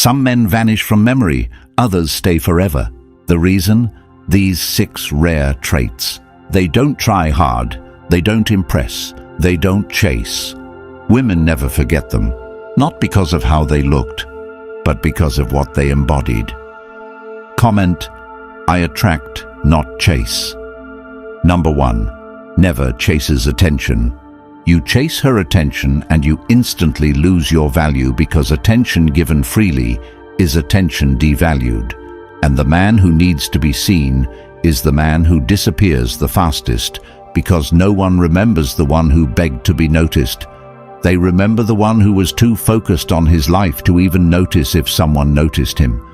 Some men vanish from memory, others stay forever. The reason? These 6 rare traits. They don't try hard, they don't impress, they don't chase. Women never forget them, not because of how they looked, but because of what they embodied. Comment: I attract, not chase. Number 1. Never chases attention. You chase her attention and you instantly lose your value, because attention given freely is attention devalued. And the man who needs to be seen is the man who disappears the fastest, because no one remembers the one who begged to be noticed. They remember the one who was too focused on his life to even notice if someone noticed him.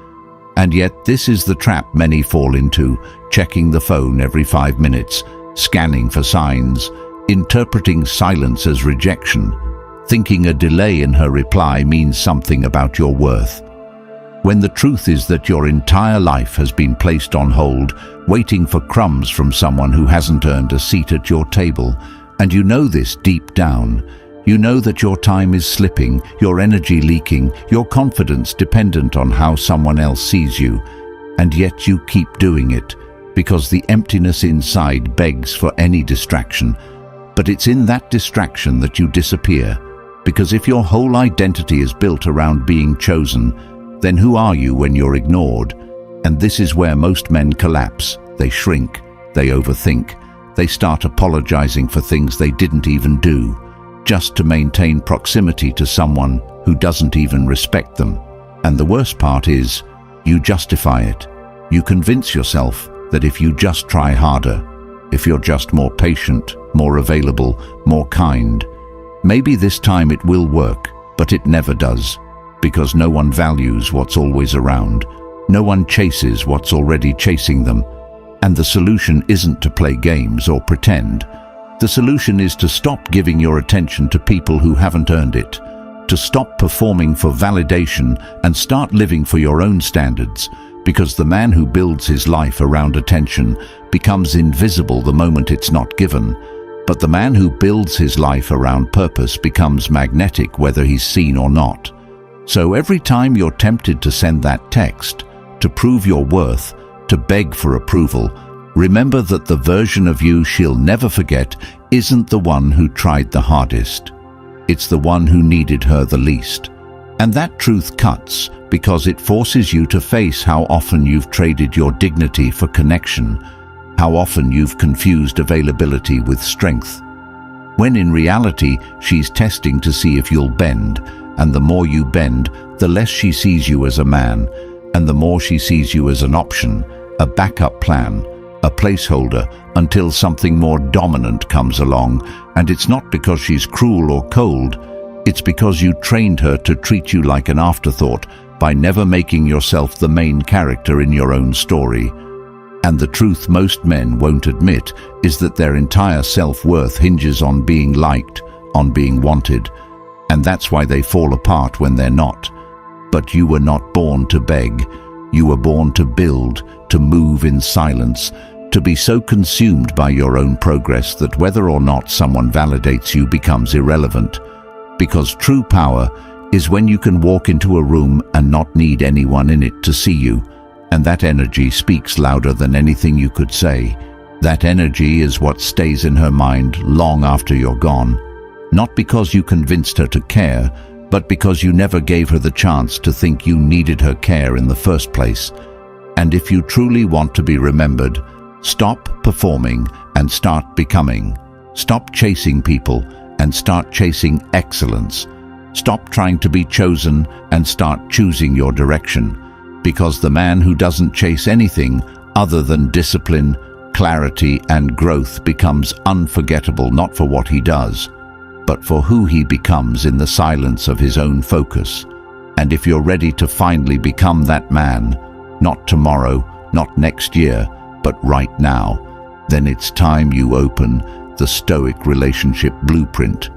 And yet this is the trap many fall into, checking the phone every 5 minutes, scanning for signs, interpreting silence as rejection, thinking a delay in her reply means something about your worth. When the truth is that your entire life has been placed on hold, waiting for crumbs from someone who hasn't earned a seat at your table. And you know this deep down. You know that your time is slipping, your energy leaking, your confidence dependent on how someone else sees you. And yet you keep doing it, because the emptiness inside begs for any distraction. But it's in that distraction that you disappear, because if your whole identity is built around being chosen, then who are you when you're ignored? And this is where most men collapse. They shrink, they overthink, they start apologizing for things they didn't even do, just to maintain proximity to someone who doesn't even respect them. And the worst part is, you justify it. You convince yourself that if you just try harder, if you're just more patient, more available, more kind, maybe this time it will work, but it never does. Because no one values what's always around. No one chases what's already chasing them. And the solution isn't to play games or pretend. The solution is to stop giving your attention to people who haven't earned it, to stop performing for validation and start living for your own standards, because the man who builds his life around attention becomes invisible the moment it's not given. But the man who builds his life around purpose becomes magnetic whether he's seen or not. So every time you're tempted to send that text, to prove your worth, to beg for approval, remember that the version of you she'll never forget isn't the one who tried the hardest. It's the one who needed her the least. And that truth cuts, because it forces you to face how often you've traded your dignity for connection, how often you've confused availability with strength. When in reality, she's testing to see if you'll bend. And the more you bend, the less she sees you as a man, and the more she sees you as an option, a backup plan, a placeholder, until something more dominant comes along. And it's not because she's cruel or cold, it's because you trained her to treat you like an afterthought by never making yourself the main character in your own story. And the truth most men won't admit is that their entire self-worth hinges on being liked, on being wanted. And that's why they fall apart when they're not. But you were not born to beg. You were born to build, to move in silence, to be so consumed by your own progress that whether or not someone validates you becomes irrelevant. Because true power is when you can walk into a room and not need anyone in it to see you. And that energy speaks louder than anything you could say. That energy is what stays in her mind long after you're gone. Not because you convinced her to care, but because you never gave her the chance to think you needed her care in the first place. And if you truly want to be remembered, stop performing and start becoming. Stop chasing people and start chasing excellence. Stop trying to be chosen and start choosing your direction. Because the man who doesn't chase anything other than discipline, clarity, and growth becomes unforgettable, not for what he does, but for who he becomes in the silence of his own focus. And if you're ready to finally become that man, not tomorrow, not next year, but right now, then it's time you open the Stoic Relationship Blueprint,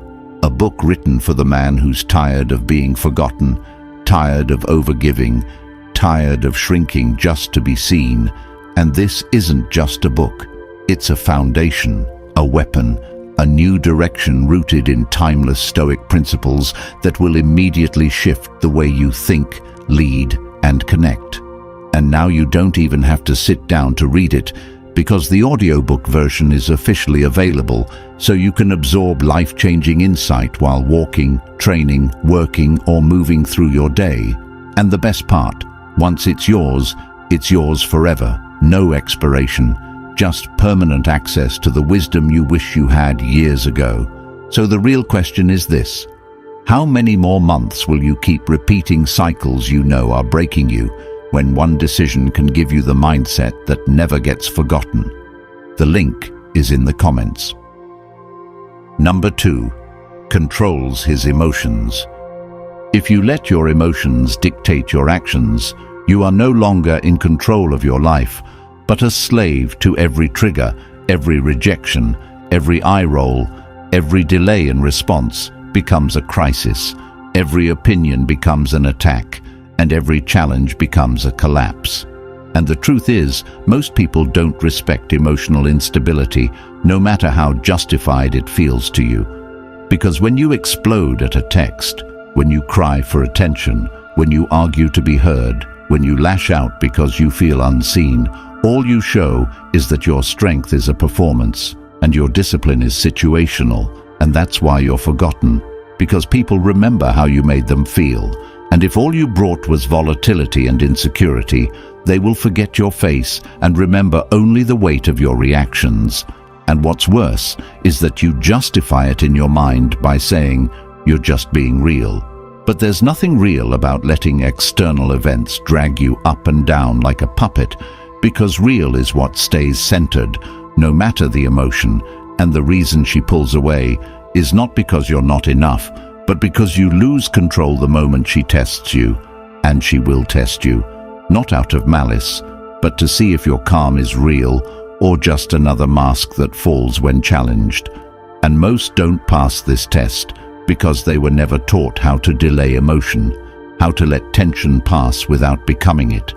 a book written for the man who's tired of being forgotten, tired of overgiving, tired of shrinking just to be seen. And this isn't just a book, it's a foundation, a weapon, a new direction rooted in timeless Stoic principles that will immediately shift the way you think, lead, and connect. And now you don't even have to sit down to read it, because the audiobook version is officially available, so you can absorb life-changing insight while walking, training, working, or moving through your day. And the best part, once it's yours forever. No expiration, just permanent access to the wisdom you wish you had years ago. So the real question is this: how many more months will you keep repeating cycles you know are breaking you, when one decision can give you the mindset that never gets forgotten? The link is in the comments. Number 2, controls his emotions. If you let your emotions dictate your actions, you are no longer in control of your life, but a slave to every trigger, every rejection, every eye roll, every delay in response becomes a crisis, every opinion becomes an attack, and every challenge becomes a collapse. And the truth is, most people don't respect emotional instability, no matter how justified it feels to you. Because when you explode at a text, when you cry for attention, when you argue to be heard, when you lash out because you feel unseen, all you show is that your strength is a performance and your discipline is situational, and that's why you're forgotten, because people remember how you made them feel. And if all you brought was volatility and insecurity, they will forget your face and remember only the weight of your reactions. And what's worse is that you justify it in your mind by saying, you're just being real. But there's nothing real about letting external events drag you up and down like a puppet, because real is what stays centered, no matter the emotion. And the reason she pulls away is not because you're not enough, but because you lose control the moment she tests you. And she will test you, not out of malice, but to see if your calm is real or just another mask that falls when challenged. And most don't pass this test because they were never taught how to delay emotion, how to let tension pass without becoming it,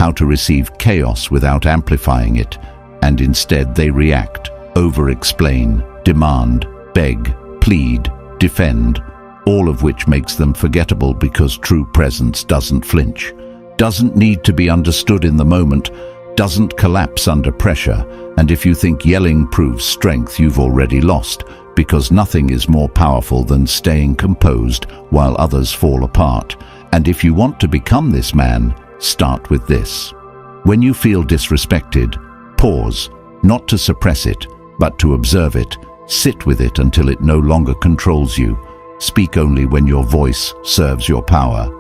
how to receive chaos without amplifying it, and instead they react, over-explain, demand, beg, plead, defend, all of which makes them forgettable because true presence doesn't flinch, doesn't need to be understood in the moment, doesn't collapse under pressure. And if you think yelling proves strength, you've already lost, because nothing is more powerful than staying composed while others fall apart. And if you want to become this man, start with this. When you feel disrespected, pause, not to suppress it, but to observe it. Sit with it until it no longer controls you. Speak only when your voice serves your power,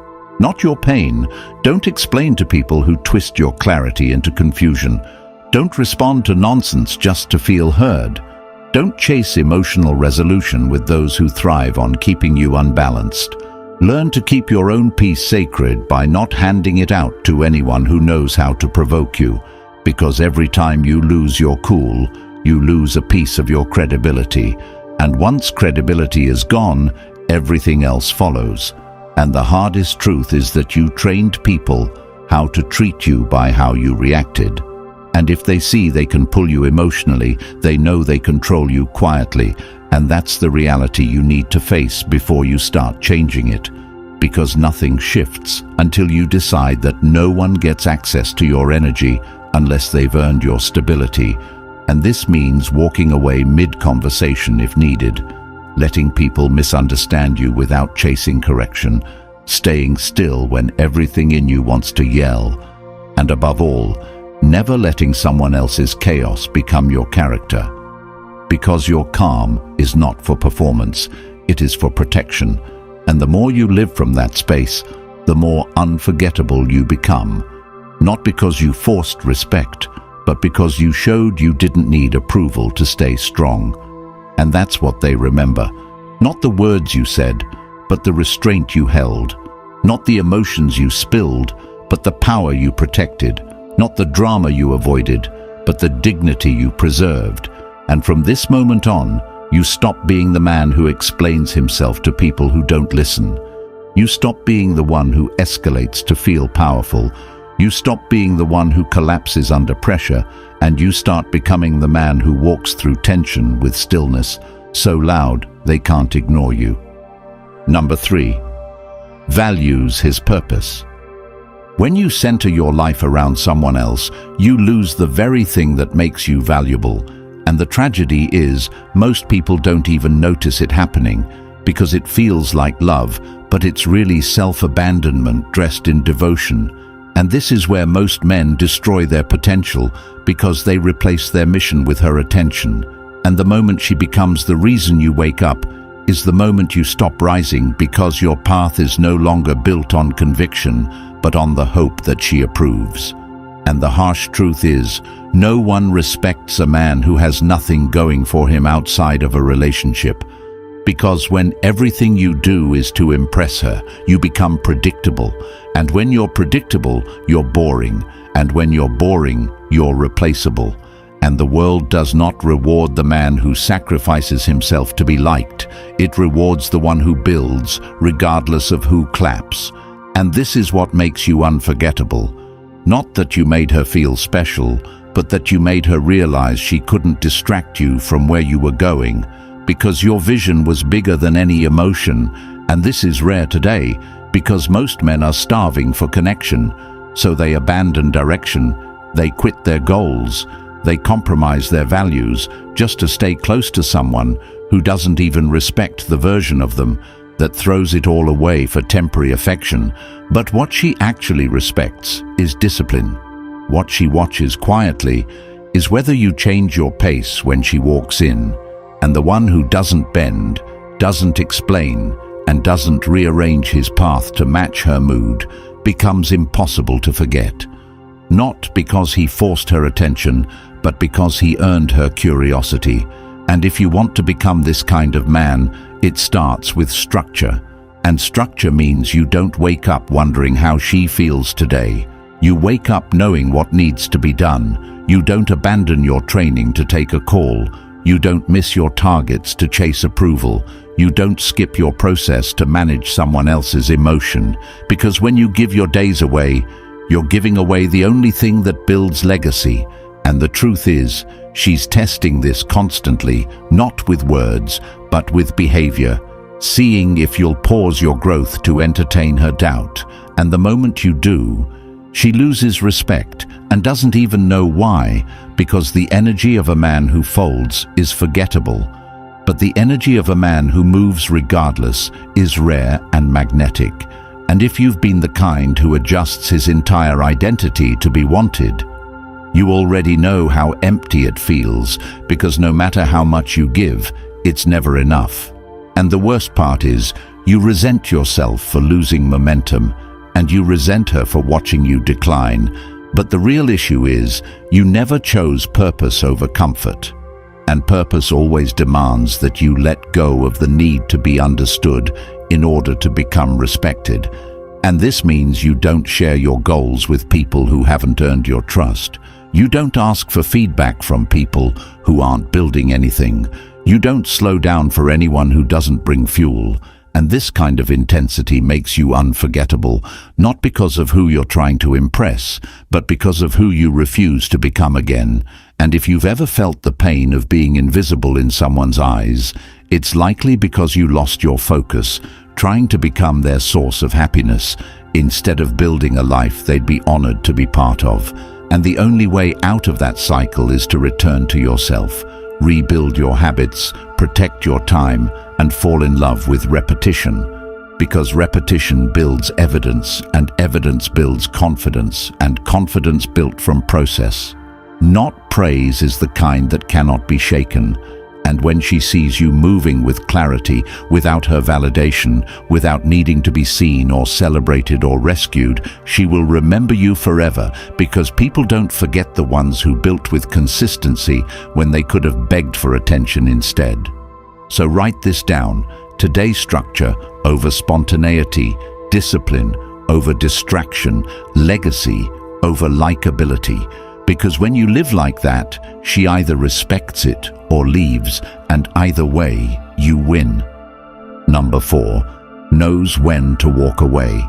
not your pain. Don't explain to people who twist your clarity into confusion. Don't respond to nonsense just to feel heard. Don't chase emotional resolution with those who thrive on keeping you unbalanced. Learn to keep your own peace sacred by not handing it out to anyone who knows how to provoke you, because every time you lose your cool, you lose a piece of your credibility. And once credibility is gone, everything else follows. And the hardest truth is that you trained people how to treat you by how you reacted. And if they see they can pull you emotionally, they know they control you quietly. And that's the reality you need to face before you start changing it. Because nothing shifts until you decide that no one gets access to your energy unless they've earned your stability. And this means walking away mid-conversation if needed, letting people misunderstand you without chasing correction, staying still when everything in you wants to yell, and above all, never letting someone else's chaos become your character. Because your calm is not for performance, it is for protection, and the more you live from that space, the more unforgettable you become. Not because you forced respect, but because you showed you didn't need approval to stay strong. And that's what they remember. Not the words you said, but the restraint you held. Not the emotions you spilled, but the power you protected. Not the drama you avoided, but the dignity you preserved. And from this moment on, you stop being the man who explains himself to people who don't listen. You stop being the one who escalates to feel powerful. You stop being the one who collapses under pressure, and you start becoming the man who walks through tension with stillness, so loud they can't ignore you. Number 3, values his purpose. When you center your life around someone else, you lose the very thing that makes you valuable. And the tragedy is, most people don't even notice it happening, because it feels like love, but it's really self-abandonment dressed in devotion. And this is where most men destroy their potential, because they replace their mission with her attention. And the moment she becomes the reason you wake up is the moment you stop rising, because your path is no longer built on conviction, but on the hope that she approves. And the harsh truth is, no one respects a man who has nothing going for him outside of a relationship. Because when everything you do is to impress her, you become predictable. And when you're predictable, you're boring. And when you're boring, you're replaceable. And the world does not reward the man who sacrifices himself to be liked. It rewards the one who builds, regardless of who claps. And this is what makes you unforgettable. Not that you made her feel special, but that you made her realize she couldn't distract you from where you were going, because your vision was bigger than any emotion. And this is rare today, because most men are starving for connection. So they abandon direction, they quit their goals, they compromise their values just to stay close to someone who doesn't even respect the version of them that throws it all away for temporary affection. But what she actually respects is discipline. What she watches quietly is whether you change your pace when she walks in. And the one who doesn't bend, doesn't explain, and doesn't rearrange his path to match her mood becomes impossible to forget. Not because he forced her attention, but because he earned her curiosity. And if you want to become this kind of man, it starts with structure. And structure means you don't wake up wondering how she feels today. You wake up knowing what needs to be done. You don't abandon your training to take a call. You don't miss your targets to chase approval. You don't skip your process to manage someone else's emotion. Because when you give your days away, you're giving away the only thing that builds legacy. And the truth is, she's testing this constantly, not with words, but with behavior, seeing if you'll pause your growth to entertain her doubt. And the moment you do, she loses respect and doesn't even know why, because the energy of a man who folds is forgettable. But the energy of a man who moves regardless is rare and magnetic. And if you've been the kind who adjusts his entire identity to be wanted, you already know how empty it feels, because no matter how much you give, it's never enough. And the worst part is, you resent yourself for losing momentum, and you resent her for watching you decline. But the real issue is, you never chose purpose over comfort. And purpose always demands that you let go of the need to be understood in order to become respected. And this means you don't share your goals with people who haven't earned your trust. You don't ask for feedback from people who aren't building anything. You don't slow down for anyone who doesn't bring fuel. And this kind of intensity makes you unforgettable, not because of who you're trying to impress, but because of who you refuse to become again. And if you've ever felt the pain of being invisible in someone's eyes, it's likely because you lost your focus, trying to become their source of happiness, instead of building a life they'd be honored to be part of. And the only way out of that cycle is to return to yourself, rebuild your habits, protect your time, and fall in love with repetition. Because repetition builds evidence, and evidence builds confidence, and confidence built from process. Not praise is the kind that cannot be shaken. And when she sees you moving with clarity, without her validation, without needing to be seen or celebrated or rescued, she will remember you forever, because people don't forget the ones who built with consistency when they could have begged for attention instead. So write this down: today's structure over spontaneity, discipline over distraction, legacy over likability. Because when you live like that, she either respects it or leaves, and either way, you win. Number 4, knows when to walk away.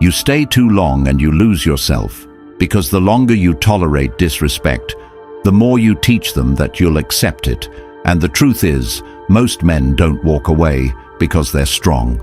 You stay too long and you lose yourself, because the longer you tolerate disrespect, the more you teach them that you'll accept it. And the truth is, most men don't walk away because they're strong.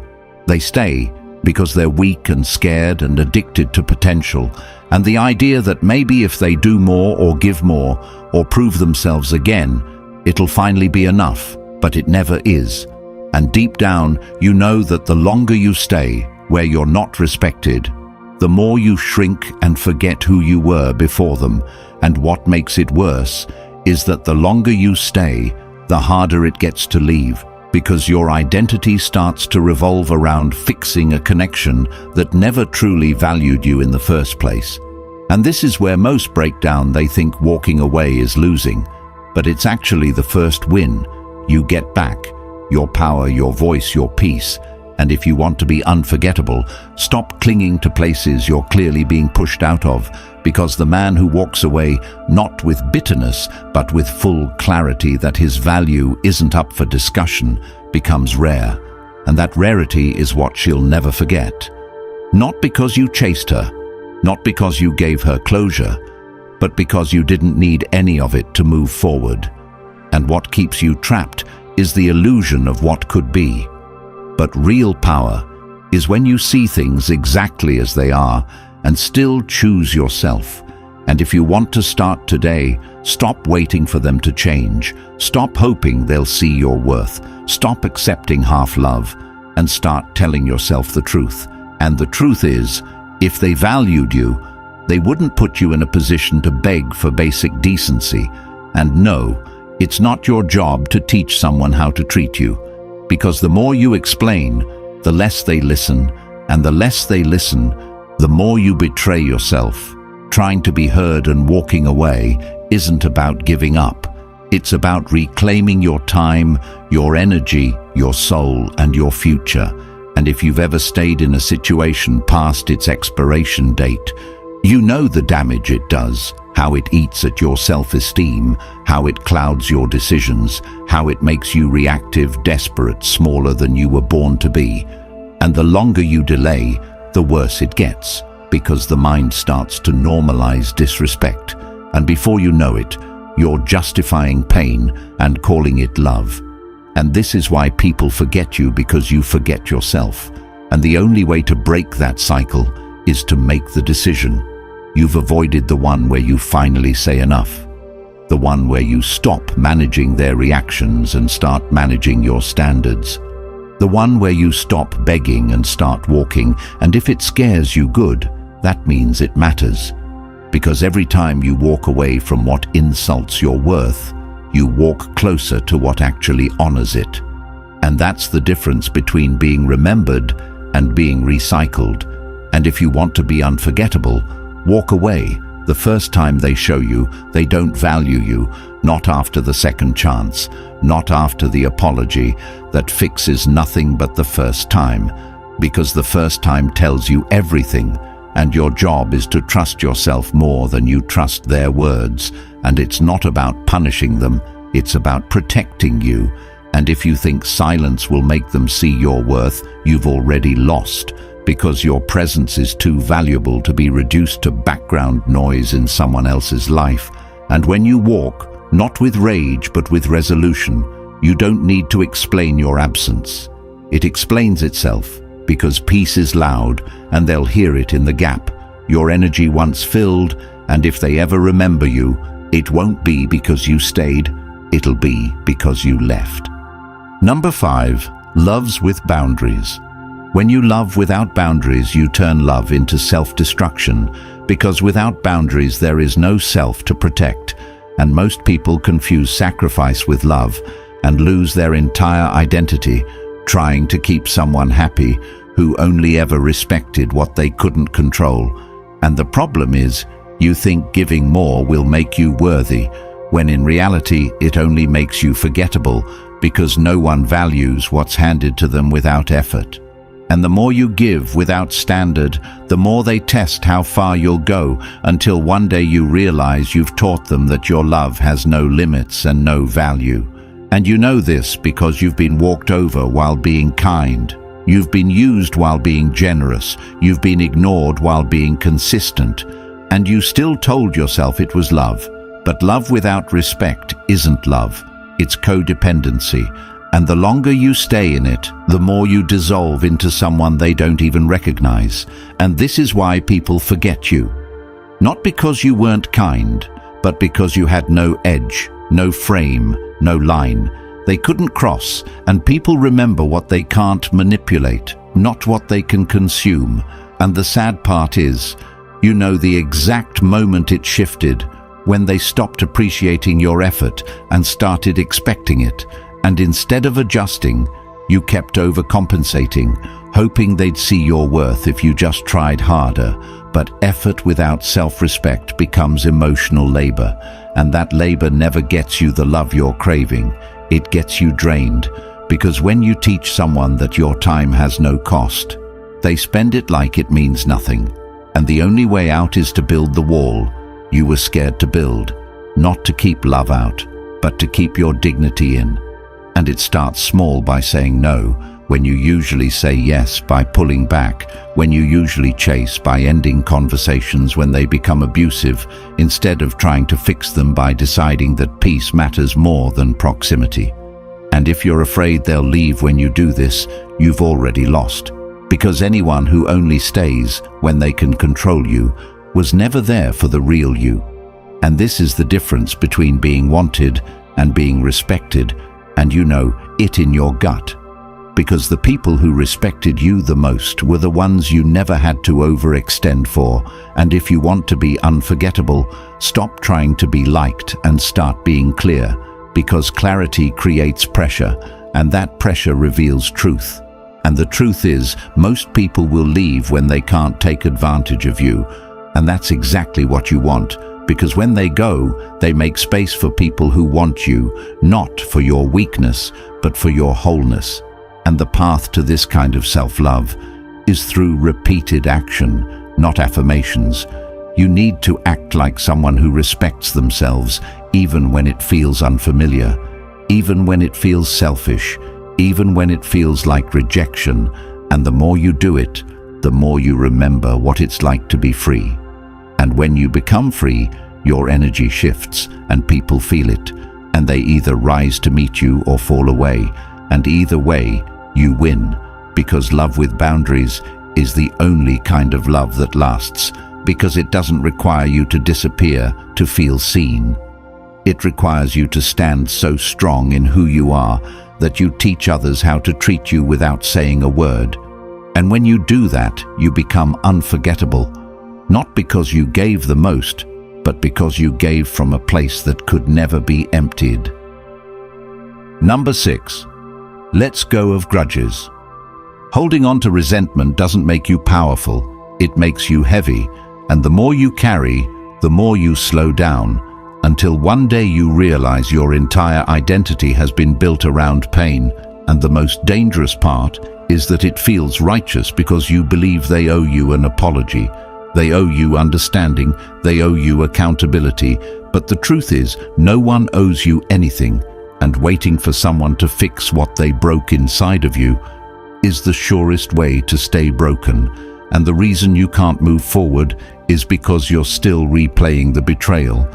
They stay because they're weak and scared and addicted to potential, and the idea that maybe if they do more or give more or prove themselves again, it'll finally be enough, but it never is. And deep down, you know that the longer you stay where you're not respected, the more you shrink and forget who you were before them. And what makes it worse is that the longer you stay, the harder it gets to leave, because your identity starts to revolve around fixing a connection that never truly valued you in the first place. And this is where most break down. They think walking away is losing, but it's actually the first win. You get back your power, your voice, your peace. And if you want to be unforgettable, stop clinging to places you're clearly being pushed out of, because the man who walks away not with bitterness but with full clarity that his value isn't up for discussion becomes rare. And that rarity is what she'll never forget. Not because you chased her, not because you gave her closure, but because you didn't need any of it to move forward. And what keeps you trapped is the illusion of what could be. But real power is when you see things exactly as they are and still choose yourself. And if you want to start today, stop waiting for them to change. Stop hoping they'll see your worth. Stop accepting half love and start telling yourself the truth. And the truth is, if they valued you, they wouldn't put you in a position to beg for basic decency. And no, it's not your job to teach someone how to treat you. Because the more you explain, the less they listen, and the less they listen, the more you betray yourself. Trying to be heard and walking away isn't about giving up. It's about reclaiming your time, your energy, your soul, and your future. And if you've ever stayed in a situation past its expiration date, you know the damage it does. How it eats at your self-esteem, how it clouds your decisions, how it makes you reactive, desperate, smaller than you were born to be. And the longer you delay, the worse it gets, because the mind starts to normalize disrespect. And before you know it, you're justifying pain and calling it love. And this is why people forget you, because you forget yourself. And the only way to break that cycle is to make the decision. You've avoided the one where you finally say enough. The one where you stop managing their reactions and start managing your standards. The one where you stop begging and start walking, and if it scares you, good, that means it matters. Because every time you walk away from what insults your worth, you walk closer to what actually honors it. And that's the difference between being remembered and being recycled. And if you want to be unforgettable, walk away the first time they show you they don't value you, not after the second chance, not after the apology that fixes nothing but the first time, because the first time tells you everything, and your job is to trust yourself more than you trust their words. And it's not about punishing them, it's about protecting you. And if you think silence will make them see your worth, you've already lost. Because your presence is too valuable to be reduced to background noise in someone else's life. And when you walk, not with rage but with resolution, you don't need to explain your absence. It explains itself, because peace is loud and they'll hear it in the gap. Your energy once filled, and if they ever remember you, it won't be because you stayed, it'll be because you left. Number 5, loves with boundaries. When you love without boundaries, you turn love into self-destruction, because without boundaries there is no self to protect, and most people confuse sacrifice with love and lose their entire identity trying to keep someone happy who only ever respected what they couldn't control. And the problem is, you think giving more will make you worthy, when in reality it only makes you forgettable, because no one values what's handed to them without effort. And the more you give without standard, the more they test how far you'll go, until one day you realize you've taught them that your love has no limits and no value. And you know this because you've been walked over while being kind. You've been used while being generous. You've been ignored while being consistent. And you still told yourself it was love. But love without respect isn't love. It's codependency. And the longer you stay in it, the more you dissolve into someone they don't even recognize. And this is why people forget you. Not because you weren't kind, but because you had no edge, no frame, no line. They couldn't cross, and people remember what they can't manipulate, not what they can consume. And the sad part is, you know the exact moment it shifted, when they stopped appreciating your effort and started expecting it. And instead of adjusting, you kept overcompensating, hoping they'd see your worth if you just tried harder. But effort without self-respect becomes emotional labor, and that labor never gets you the love you're craving. It gets you drained, because when you teach someone that your time has no cost, they spend it like it means nothing. And the only way out is to build the wall you were scared to build, not to keep love out, but to keep your dignity in. And it starts small by saying no, when you usually say yes by pulling back, when you usually chase by ending conversations when they become abusive, instead of trying to fix them by deciding that peace matters more than proximity. And if you're afraid they'll leave when you do this, you've already lost. Because anyone who only stays when they can control you was never there for the real you. And this is the difference between being wanted and being respected, and you know it in your gut. Because the people who respected you the most were the ones you never had to overextend for. And if you want to be unforgettable, stop trying to be liked and start being clear, because clarity creates pressure, and that pressure reveals truth. And the truth is, most people will leave when they can't take advantage of you, and that's exactly what you want. Because when they go, they make space for people who want you, not for your weakness, but for your wholeness. And the path to this kind of self-love is through repeated action, not affirmations. You need to act like someone who respects themselves, even when it feels unfamiliar, even when it feels selfish, even when it feels like rejection. And the more you do it, the more you remember what it's like to be free. And when you become free, your energy shifts and people feel it, and they either rise to meet you or fall away. And either way, you win, because love with boundaries is the only kind of love that lasts, because it doesn't require you to disappear to feel seen. It requires you to stand so strong in who you are that you teach others how to treat you without saying a word. And when you do that, you become unforgettable, not because you gave the most, but because you gave from a place that could never be emptied. Number 6. Let's go of grudges. Holding on to resentment doesn't make you powerful, it makes you heavy, and the more you carry, the more you slow down, until one day you realize your entire identity has been built around pain. And the most dangerous part is that it feels righteous because you believe they owe you an apology. They owe you understanding, they owe you accountability, but the truth is, no one owes you anything, and waiting for someone to fix what they broke inside of you is the surest way to stay broken. And the reason you can't move forward is because you're still replaying the betrayal,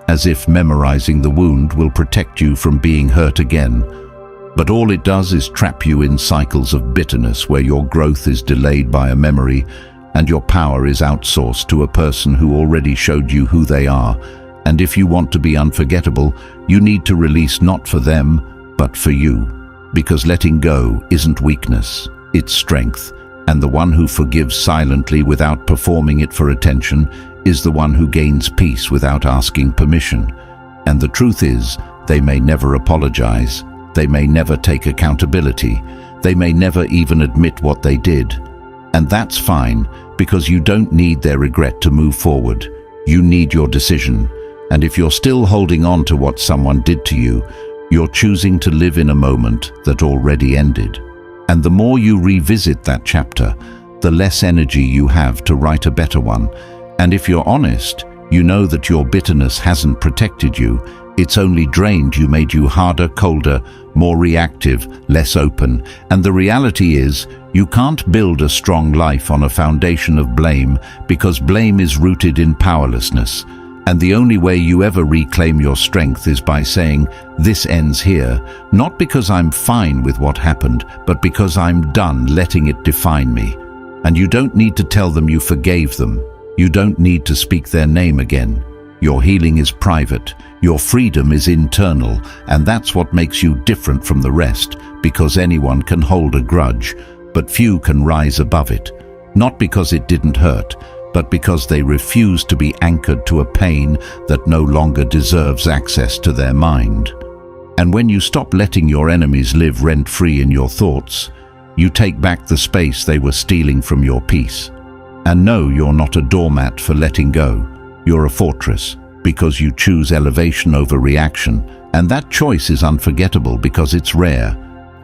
as if memorizing the wound will protect you from being hurt again. But all it does is trap you in cycles of bitterness where your growth is delayed by a memory, and your power is outsourced to a person who already showed you who they are. And if you want to be unforgettable, you need to release not for them, but for you. Because letting go isn't weakness, it's strength. And the one who forgives silently without performing it for attention is the one who gains peace without asking permission. And the truth is, they may never apologize, they may never take accountability, they may never even admit what they did. And that's fine, because you don't need their regret to move forward. You need your decision. And if you're still holding on to what someone did to you, you're choosing to live in a moment that already ended. And the more you revisit that chapter, the less energy you have to write a better one. And if you're honest, you know that your bitterness hasn't protected you. It's only drained you, made you harder, colder, more reactive, less open. And the reality is, you can't build a strong life on a foundation of blame, because blame is rooted in powerlessness. And the only way you ever reclaim your strength is by saying, "This ends here, not because I'm fine with what happened, but because I'm done letting it define me." And you don't need to tell them you forgave them. You don't need to speak their name again. Your healing is private. Your freedom is internal. And that's what makes you different from the rest, because anyone can hold a grudge, but few can rise above it. Not because it didn't hurt, but because they refuse to be anchored to a pain that no longer deserves access to their mind. And when you stop letting your enemies live rent-free in your thoughts, you take back the space they were stealing from your peace. And no, you're not a doormat for letting go. You're a fortress, because you choose elevation over reaction, and that choice is unforgettable because it's rare.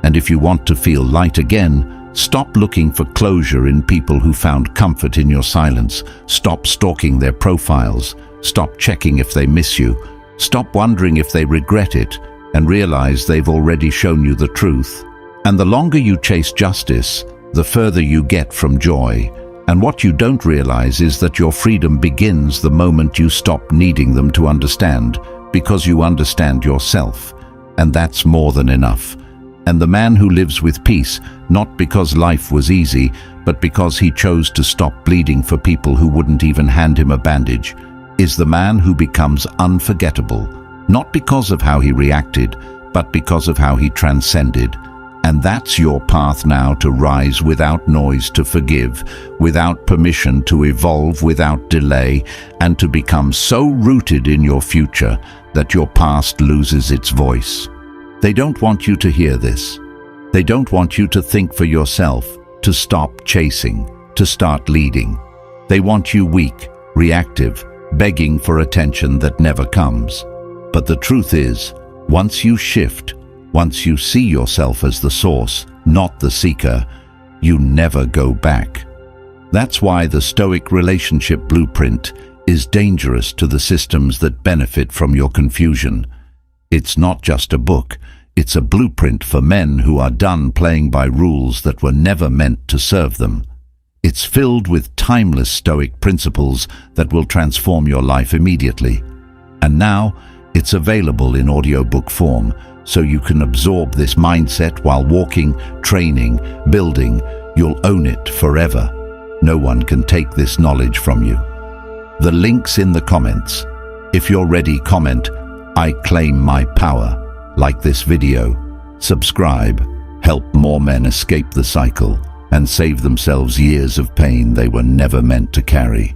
And if you want to feel light again, stop looking for closure in people who found comfort in your silence. Stop stalking their profiles. Stop checking if they miss you. Stop wondering if they regret it, and realize they've already shown you the truth. And the longer you chase justice, the further you get from joy. And what you don't realize is that your freedom begins the moment you stop needing them to understand, because you understand yourself. And that's more than enough. And the man who lives with peace, not because life was easy, but because he chose to stop bleeding for people who wouldn't even hand him a bandage, is the man who becomes unforgettable, not because of how he reacted, but because of how he transcended. And that's your path now to rise without noise, to forgive, without permission, to evolve without delay, and to become so rooted in your future that your past loses its voice. They don't want you to hear this. They don't want you to think for yourself, to stop chasing, to start leading. They want you weak, reactive, begging for attention that never comes. But the truth is, once you shift, once you see yourself as the source, not the seeker, you never go back. That's why the Stoic relationship blueprint is dangerous to the systems that benefit from your confusion. It's not just a book, it's a blueprint for men who are done playing by rules that were never meant to serve them. It's filled with timeless Stoic principles that will transform your life immediately. And now, it's available in audiobook form, so you can absorb this mindset while walking, training, building. You'll own it forever. No one can take this knowledge from you. The link's in the comments. If you're ready, comment, "I claim my power." Like this video, subscribe, help more men escape the cycle and save themselves years of pain they were never meant to carry.